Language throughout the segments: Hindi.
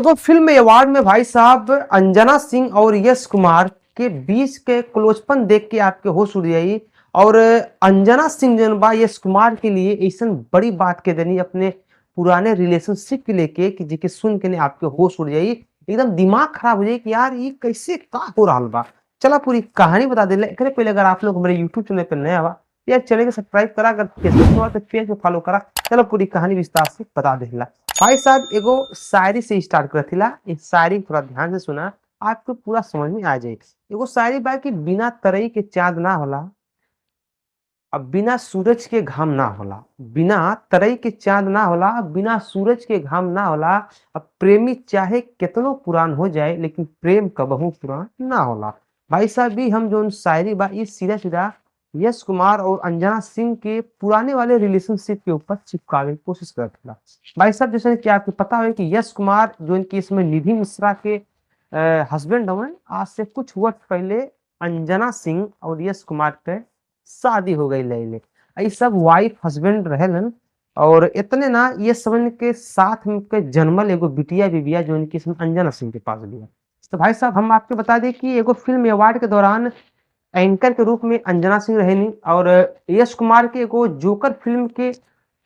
एगो फिल्म अवार्ड में भाई साहब अंजना सिंह और यश कुमार के बीच के क्लोजपन देख के आपके होश उड़ जाई। और अंजना सिंह जन बा यश कुमार के लिए ऐसा बड़ी बात के देनी अपने पुराने रिलेशनशिप के लेके कि जेके सुन के ने आपके होश उड़ जाई, एकदम दिमाग खराब हो जाए कि यार ये कैसे का हो रहा बा। चला पूरी कहानी बता दे एकरे पहले अगर आप लोग हमारे यूट्यूब चैनल पर नया बा यार चैनल को सब्सक्राइब करा, अगर फेसबुक पर तो पेज को फॉलो करा। चलो पूरी कहानी विस्तार से बता देला। भाई साहब एगो शायरी से स्टार्ट करथिला, इस शायरी थोड़ा ध्यान से सुना, आपको पूरा समझ में आ जाए। एगो शायरी बा कि बिना तरई के चांद ना होला, अब बिना सूरज के घाम ना होला। बिना तरई के चांद ना होला, बिना सूरज के घाम ना होला। अब प्रेमी चाहे कितनो पुरान हो जाए लेकिन प्रेम कबहू पुरान ना होला। भाई साहब भी हम जो शायरी बा ये सीधा सीधा यश कुमार और अंजना सिंह के पुराने वाले रिलेशनशिप के ऊपर चिपकावे की कोशिश करता। भाई साहब जैसे कि आपको पता है कि यश कुमार जो इनकी इसमें निधि मिश्रा के हस्बैंड हवन, आज से कुछ वर्ष पहले अंजना सिंह और यश कुमार के शादी हो गई लैले। ये सब वाइफ हस्बैंड रहेलन। और इतने ना ये समझ के साथ में के जन्मल एगो बिटिया भी बिया जो इनकी इसमें अंजना सिंह के पास बिया। तो भाई साहब हम आपको बता दें कि एगो फिल्म अवार्ड के दौरान एंकर के रूप में अंजना सिंह रहेनी और यश कुमार के एगो जोकर फिल्म के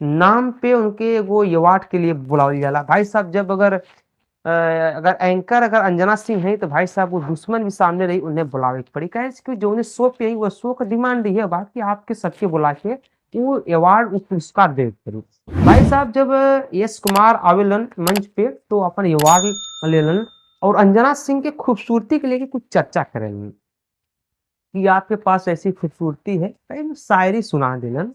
नाम पे उनके एगो अवार्ड के लिए बुलावल जाला। भाई साहब जब अगर एंकर अगर अंजना सिंह है तो भाई साहब वो दुश्मन भी सामने रही उन्हें बुलावे के पड़ी, कहे कि जो उन्हें शो पे वो शो का डिमांड है बात कि आपके सबके बुला के वो अवार्ड वो पुरस्कार दे करूँ। भाई साहब जब यश कुमार आवेलन मंच पे तो अपन अवार्ड लेलन और अंजना सिंह के खूबसूरती के लेके कुछ चर्चा करेलन कि आपके पास ऐसी खूबसूरती है, कहीं शायरी सुना देलन।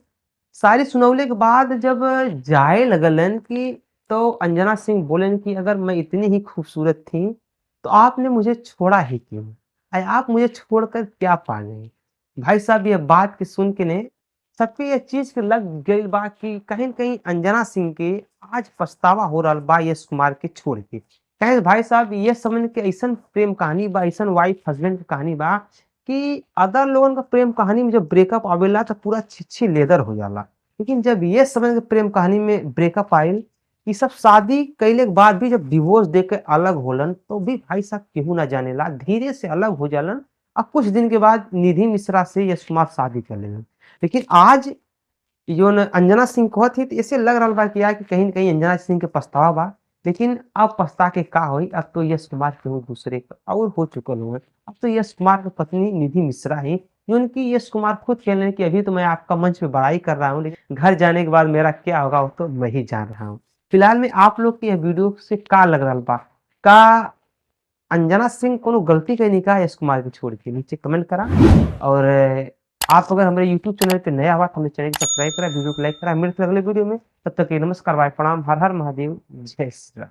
शायरी सुनौले के बाद जब जाए लगलन कि तो अंजना सिंह बोलेन कि अगर मैं इतनी ही खूबसूरत थी तो आपने मुझे छोड़ा ही क्यों? आप मुझे छोड़कर क्या पा गए? भाई साहब ये बात के सुन के ने सबके ये चीज के लग गई बा कि कहीं न कहीं अंजना सिंह के आज पछतावा हो रहा बा यश कुमार के छोड़ के। कहे भाई साहब ये समझ के ऐसन प्रेम कहानी बा, ऐसन वाइफ हस्बैंड की कहानी बा कि अदर लोगन का प्रेम कहानी में जब ब्रेकअप आवेला तो पूरा छिछी लेदर हो जाला। लेकिन जब ये समझ के प्रेम कहानी में ब्रेकअप आइल, ये सब शादी कइले के बाद भी जब डिवोर्स दे के अलग होलन तो भी भाई साहब केहू ना जानेला, धीरे से अलग हो जालन। अब कुछ दिन के बाद निधि मिश्रा से यश कुमार शादी कर लेलन। लेकिन आज जोन अंजना सिंह कहत ही तो ऐसे लग रहा बा कि यार कि कहीं न कहीं अंजना सिंह के पछतावा बा। लेकिन अब पछता के का होई, अब तो यश कुमार केहू दूसरे का और हो चुकल हुए। अब तो यश कुमार की पत्नी निधि मिश्रा ही, जो उनकी यश कुमार खुद कह रहे हैं कि अभी तो मैं आपका मंच पे बड़ाई कर रहा हूँ लेकिन घर जाने के बाद मेरा क्या होगा वो तो मैं ही जान रहा हूँ। फिलहाल में आप लोग की यह वीडियो से का लग रहा बा? का अंजना सिंह कोनो गलती कइनी का यश कुमार के छोड़ के? नीचे कमेंट करा। और आप अगर हमारे यूट्यूब चैनल पे नया हुआ तो हमारे चैनल को सब्सक्राइब करा, वीडियो को लाइक करा। मिलते हैं अगले वीडियो में, तब तक के लिए नमस्कार, बाय, प्रणाम, हर हर महादेव, जय श्री राम।